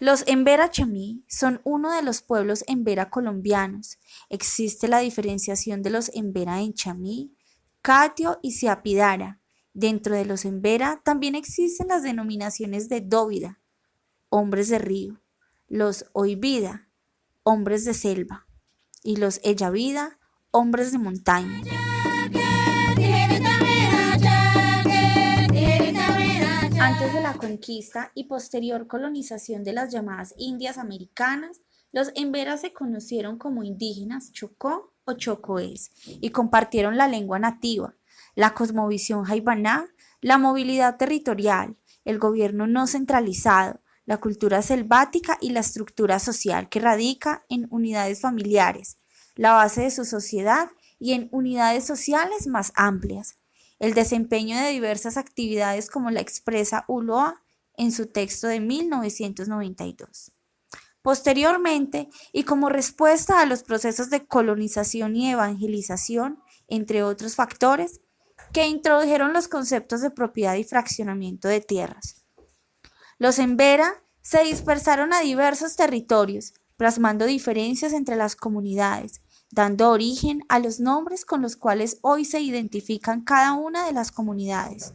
Los Embera Chamí son uno de los pueblos Embera colombianos. Existe la diferenciación de los Embera en Chamí, Catio y Siapidara. Dentro de los Embera también existen las denominaciones de Dóvida, hombres de río, los Oibida, hombres de selva, y los Eyavida, hombres de montaña. Antes de la conquista y posterior colonización de las llamadas Indias Americanas, los emberas se conocieron como indígenas chocó o chocoés y compartieron la lengua nativa, la cosmovisión jaibaná, la movilidad territorial, el gobierno no centralizado, la cultura selvática y la estructura social que radica en unidades familiares, la base de su sociedad y en unidades sociales más amplias. El desempeño de diversas actividades como la expresa Ulloa en su texto de 1992. Posteriormente, y como respuesta a los procesos de colonización y evangelización, entre otros factores, que introdujeron los conceptos de propiedad y fraccionamiento de tierras. Los Embera se dispersaron a diversos territorios, plasmando diferencias entre las comunidades, dando origen a los nombres con los cuales hoy se identifican cada una de las comunidades.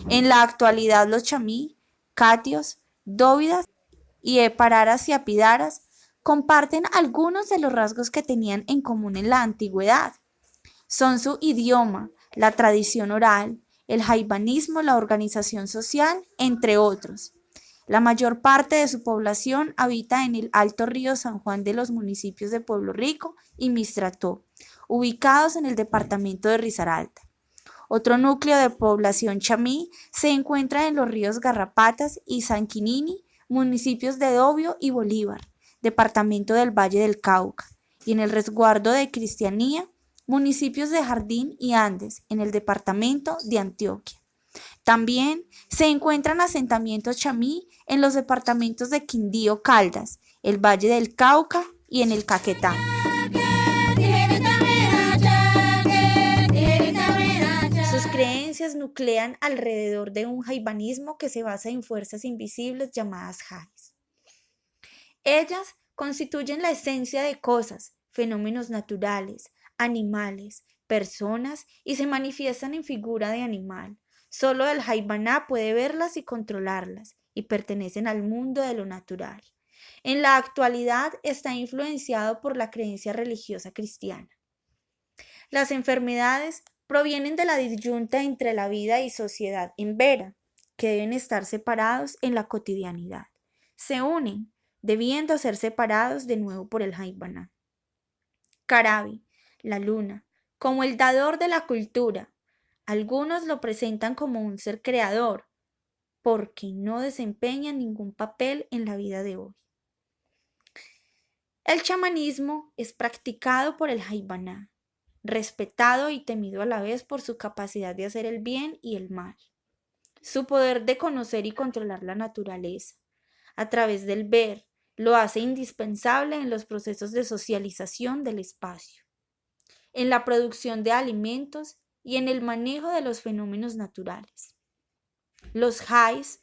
En la actualidad los chamí, catios, dóvidas y epararas y apidaras comparten algunos de los rasgos que tenían en común en la antigüedad. Son su idioma, la tradición oral, el jaibanismo, la organización social, entre otros. La mayor parte de su población habita en el Alto Río San Juan de los municipios de Pueblo Rico y Mistrató, ubicados en el departamento de Risaralda. Otro núcleo de población chamí se encuentra en los ríos Garrapatas y Sanquinini, municipios de Dobio y Bolívar, departamento del Valle del Cauca, y en el resguardo de Cristianía, municipios de Jardín y Andes, en el departamento de Antioquia. También se encuentran asentamientos chamí en los departamentos de Quindío, Caldas, el Valle del Cauca y en el Caquetá. Sus creencias nuclean alrededor de un jaibanismo que se basa en fuerzas invisibles llamadas jais. Ellas constituyen la esencia de cosas, fenómenos naturales, animales, personas y se manifiestan en figura de animal. Solo el jaibaná puede verlas y controlarlas y pertenecen al mundo de lo natural. En la actualidad está influenciado por la creencia religiosa cristiana. Las enfermedades provienen de la disyunta entre la vida y sociedad embera, que deben estar separados en la cotidianidad. Se unen, debiendo ser separados de nuevo por el jaibaná. Carabi, la luna, como el dador de la cultura. Algunos lo presentan como un ser creador, porque no desempeña ningún papel en la vida de hoy. El chamanismo es practicado por el jaibaná, respetado y temido a la vez por su capacidad de hacer el bien y el mal, su poder de conocer y controlar la naturaleza. A través del ver, lo hace indispensable en los procesos de socialización del espacio, en la producción de alimentos y en el manejo de los fenómenos naturales. Los jais,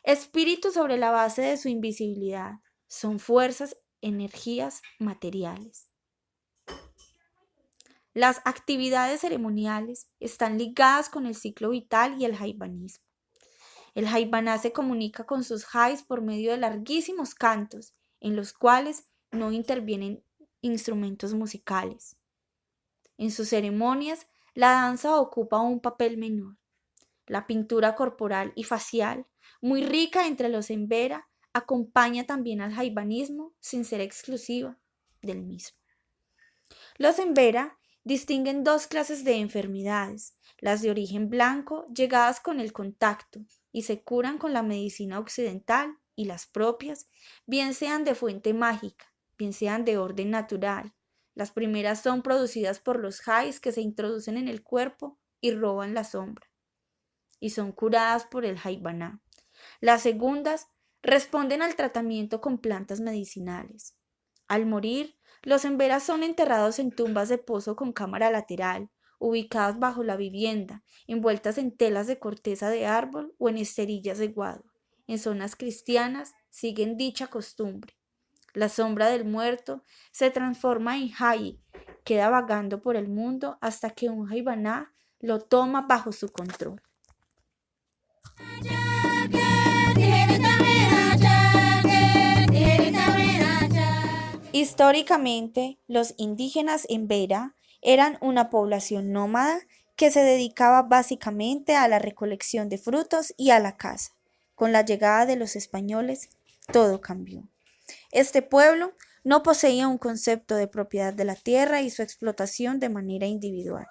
espíritus sobre la base de su invisibilidad, son fuerzas, energías materiales. Las actividades ceremoniales están ligadas con el ciclo vital y el jaibanismo. El jaibaná se comunica con sus jais por medio de larguísimos cantos, en los cuales no intervienen instrumentos musicales. En sus ceremonias, la danza ocupa un papel menor. La pintura corporal y facial, muy rica entre los embera, acompaña también al jaibanismo sin ser exclusiva del mismo. Los embera distinguen dos clases de enfermedades, las de origen blanco, llegadas con el contacto y se curan con la medicina occidental, y las propias, bien sean de fuente mágica, bien sean de orden natural. Las primeras son producidas por los jais que se introducen en el cuerpo y roban la sombra, y son curadas por el jaibaná. Las segundas responden al tratamiento con plantas medicinales. Al morir, los emberas son enterrados en tumbas de pozo con cámara lateral, ubicadas bajo la vivienda, envueltas en telas de corteza de árbol o en esterillas de guado. en zonas cristianas siguen dicha costumbre. La sombra del muerto se transforma en Hayi, queda vagando por el mundo hasta que un Jaibaná lo toma bajo su control. Históricamente, los indígenas en Vera eran una población nómada que se dedicaba básicamente a la recolección de frutos y a la caza. Con la llegada de los españoles, todo cambió. Este pueblo no poseía un concepto de propiedad de la tierra y su explotación de manera individual.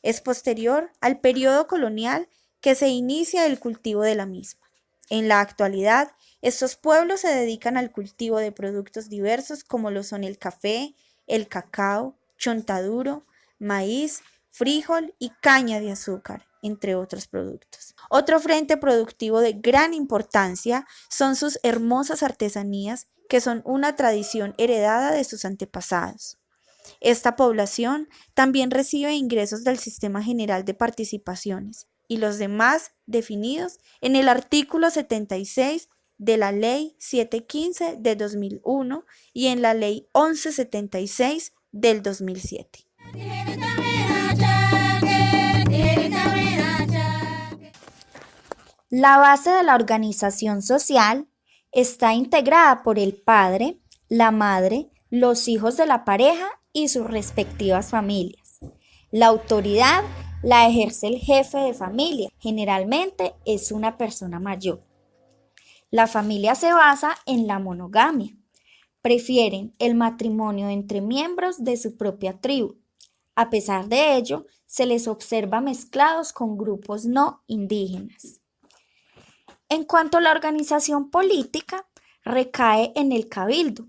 Es posterior al periodo colonial que se inicia el cultivo de la misma. En la actualidad, estos pueblos se dedican al cultivo de productos diversos como lo son el café, el cacao, chontaduro, maíz, frijol y caña de azúcar, entre otros productos. Otro frente productivo de gran importancia son sus hermosas artesanías, que son una tradición heredada de sus antepasados. Esta población también recibe ingresos del Sistema General de Participaciones y los demás definidos en el artículo 76 de la Ley 715 de 2001 y en la Ley 1176 del 2007. La base de la organización social está integrada por el padre, la madre, los hijos de la pareja y sus respectivas familias. La autoridad la ejerce el jefe de familia, generalmente es una persona mayor. La familia se basa en la monogamia. Prefieren el matrimonio entre miembros de su propia tribu. A pesar de ello, se les observa mezclados con grupos no indígenas. En cuanto a la organización política, recae en el cabildo,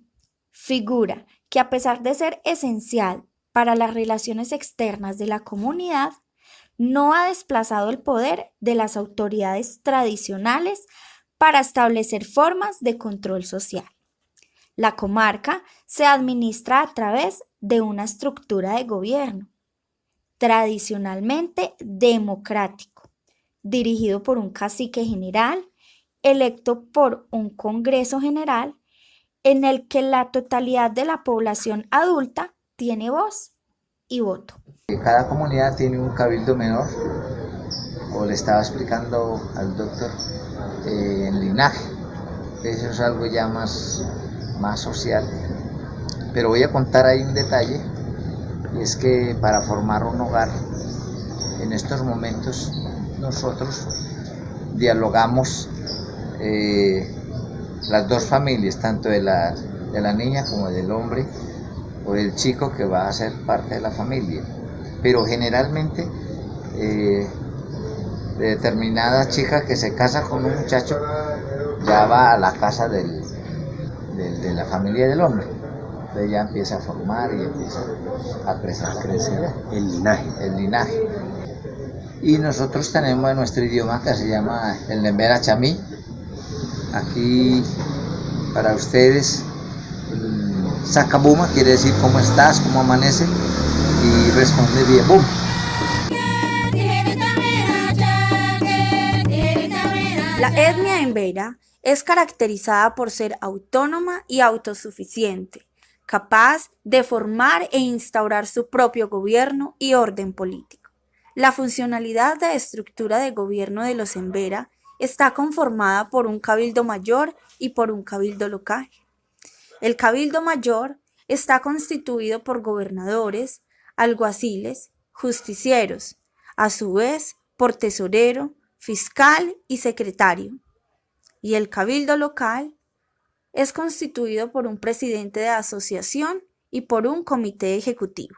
figura que a pesar de ser esencial para las relaciones externas de la comunidad, no ha desplazado el poder de las autoridades tradicionales para establecer formas de control social. La comarca se administra a través de una estructura de gobierno, tradicionalmente democrático, dirigido por un cacique general, electo por un Congreso General, en el que la totalidad de la población adulta tiene voz y voto. Cada comunidad tiene un cabildo menor, o le estaba explicando al doctor, en linaje. Eso es algo ya más social. Pero voy a contar ahí un detalle, y es que para formar un hogar, en estos momentos nosotros dialogamos las dos familias, tanto de la niña como del hombre, o del chico que va a ser parte de la familia. Pero generalmente determinada chica que se casa con un muchacho ya va a la casa de la familia del hombre. Entonces ya empieza a formar y empieza a crecer el linaje. Y nosotros tenemos nuestro idioma que se llama el Nembera Chamí. Aquí para ustedes Sacabuma quiere decir cómo estás, cómo amanece, y responde bien, boom. La etnia embera es caracterizada por ser autónoma y autosuficiente, capaz de formar e instaurar su propio gobierno y orden político. La funcionalidad de estructura de gobierno de los embera está conformada por un cabildo mayor y por un cabildo local. El cabildo mayor está constituido por gobernadores, alguaciles, justicieros, a su vez por tesorero, fiscal y secretario. Y el cabildo local es constituido por un presidente de asociación y por un comité ejecutivo.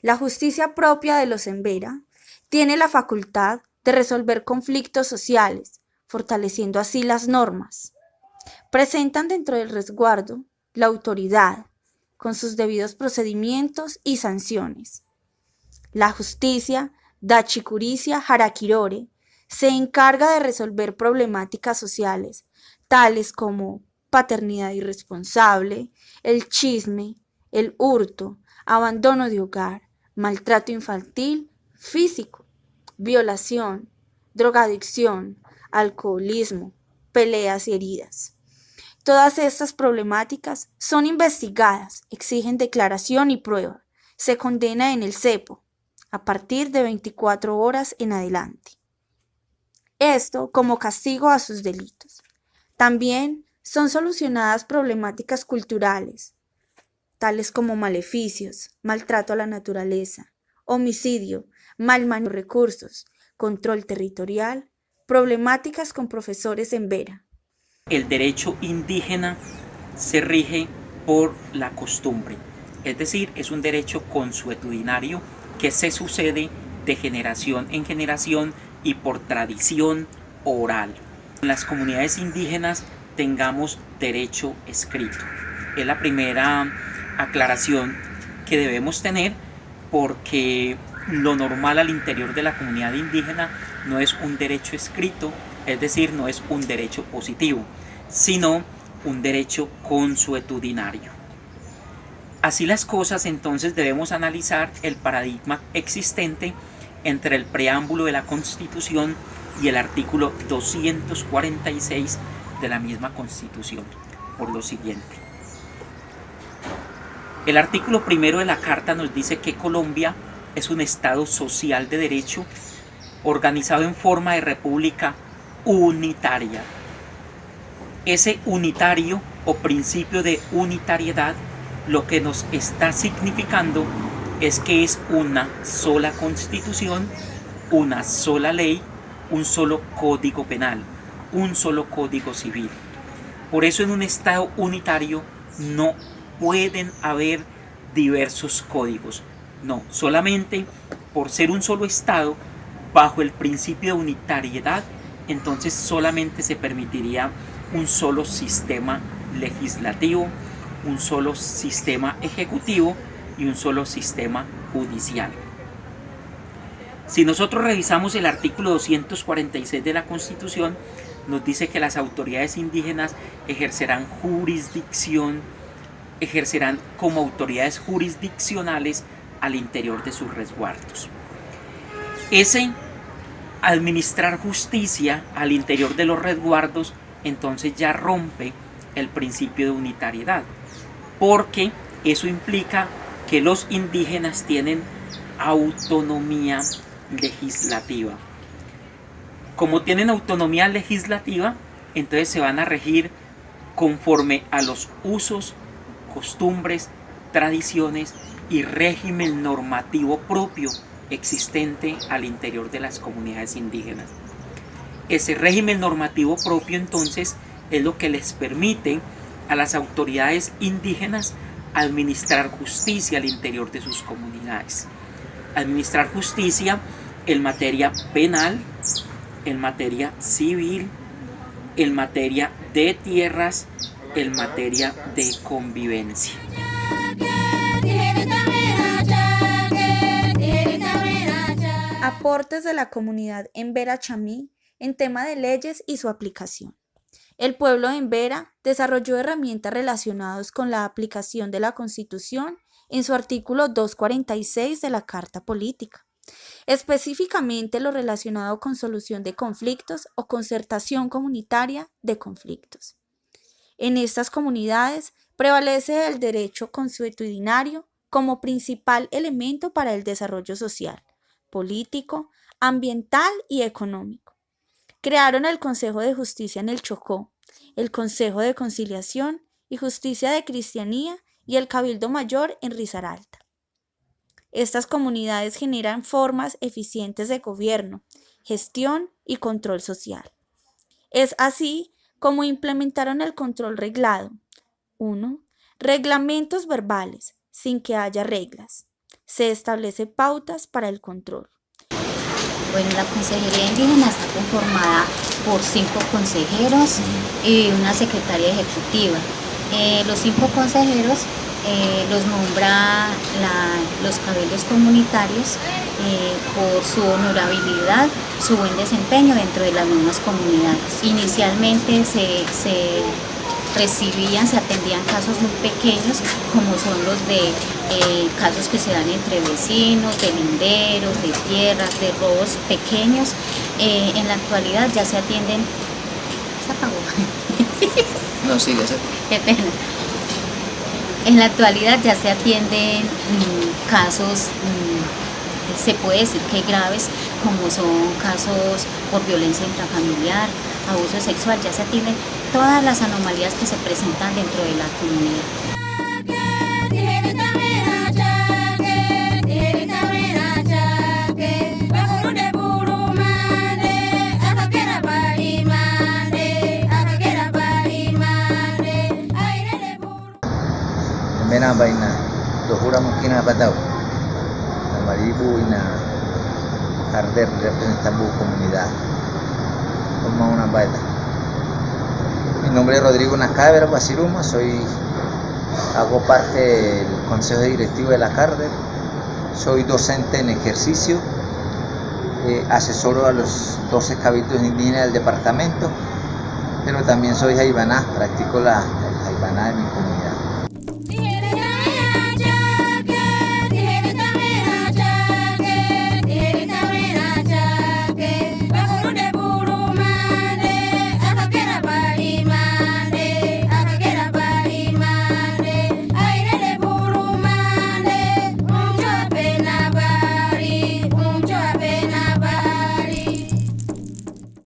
La justicia propia de los embera tiene la facultad de resolver conflictos sociales, fortaleciendo así las normas. Presentan dentro del resguardo la autoridad, con sus debidos procedimientos y sanciones. La justicia, Dachicuricia Harakirore, se encarga de resolver problemáticas sociales, tales como paternidad irresponsable, el chisme, el hurto, abandono de hogar, maltrato infantil, físico, violación, drogadicción, alcoholismo, peleas y heridas. Todas estas problemáticas son investigadas, exigen declaración y prueba. Se condena en el cepo a partir de 24 horas en adelante. Esto como castigo a sus delitos. También son solucionadas problemáticas culturales, tales como maleficios, maltrato a la naturaleza, homicidio, mal manejo de recursos, control territorial, problemáticas con profesores en Vera. El derecho indígena se rige por la costumbre, es decir, es un derecho consuetudinario que se sucede de generación en generación y por tradición oral. En las comunidades indígenas tengamos derecho escrito. Es la primera aclaración que debemos tener, porque lo normal al interior de la comunidad indígena no es un derecho escrito, es decir, no es un derecho positivo, sino un derecho consuetudinario. Así las cosas, entonces debemos analizar el paradigma existente entre el preámbulo de la Constitución y el artículo 246 de la misma Constitución, por lo siguiente. El artículo primero de la Carta nos dice que Colombia es un Estado social de derecho organizado en forma de república unitaria. Ese unitario o principio de unitariedad lo que nos está significando es que es una sola constitución, una sola ley, un solo código penal, un solo código civil. Por eso en un Estado unitario no pueden haber diversos códigos. No, solamente por ser un solo Estado, bajo el principio de unitariedad, entonces solamente se permitiría un solo sistema legislativo, un solo sistema ejecutivo y un solo sistema judicial. Si nosotros revisamos el artículo 246 de la Constitución, nos dice que las autoridades indígenas ejercerán como autoridades jurisdiccionales al interior de sus resguardos. Ese administrar justicia al interior de los resguardos entonces ya rompe el principio de unitariedad, porque eso implica que los indígenas tienen autonomía legislativa. Como tienen autonomía legislativa, entonces se van a regir conforme a los usos, costumbres, tradiciones y régimen normativo propio existente al interior de las comunidades indígenas. Ese régimen normativo propio entonces es lo que les permite a las autoridades indígenas administrar justicia al interior de sus comunidades. Administrar justicia en materia penal, en materia civil, en materia de tierras, en materia de convivencia. Aportes de la comunidad Embera Chamí en tema de leyes y su aplicación. El pueblo de Embera desarrolló herramientas relacionadas con la aplicación de la Constitución en su artículo 246 de la Carta Política, específicamente lo relacionado con solución de conflictos o concertación comunitaria de conflictos. En estas comunidades prevalece el derecho consuetudinario como principal elemento para el desarrollo social, político, ambiental y económico. Crearon el Consejo de Justicia en el Chocó, el Consejo de Conciliación y Justicia de Cristianía y el Cabildo Mayor en Risaralda. Estas comunidades generan formas eficientes de gobierno, gestión y control social. Es así como implementaron el control reglado. 1. Reglamentos verbales, sin que haya reglas. Se establece pautas para el control. Bueno, la Consejería Indígena está conformada por 5 consejeros y una secretaria ejecutiva. Los 5 consejeros los nombra los cabildos comunitarios por su honorabilidad, su buen desempeño dentro de las mismas comunidades. Inicialmente se atendían casos muy pequeños, como son los de casos que se dan entre vecinos, de linderos, de tierras, de robos pequeños. En la actualidad ya se atienden se apagó. No, sigue, sí. Qué pena. En la actualidad ya se atienden casos, se puede decir que graves, como son casos por violencia intrafamiliar, abuso sexual, ya se atienden todas las anomalías que se presentan dentro de la comunidad. Mena baina dohura mungkin apa tahu nama ibu ina arder representante comunidad como una baita. Mi nombre es Rodrigo Nacabera Basiruma, hago parte del consejo directivo de la CARDER, soy docente en ejercicio, asesoro a los 12 cabildos indígenas del departamento, pero también soy jaibaná, practico la jaibaná de mi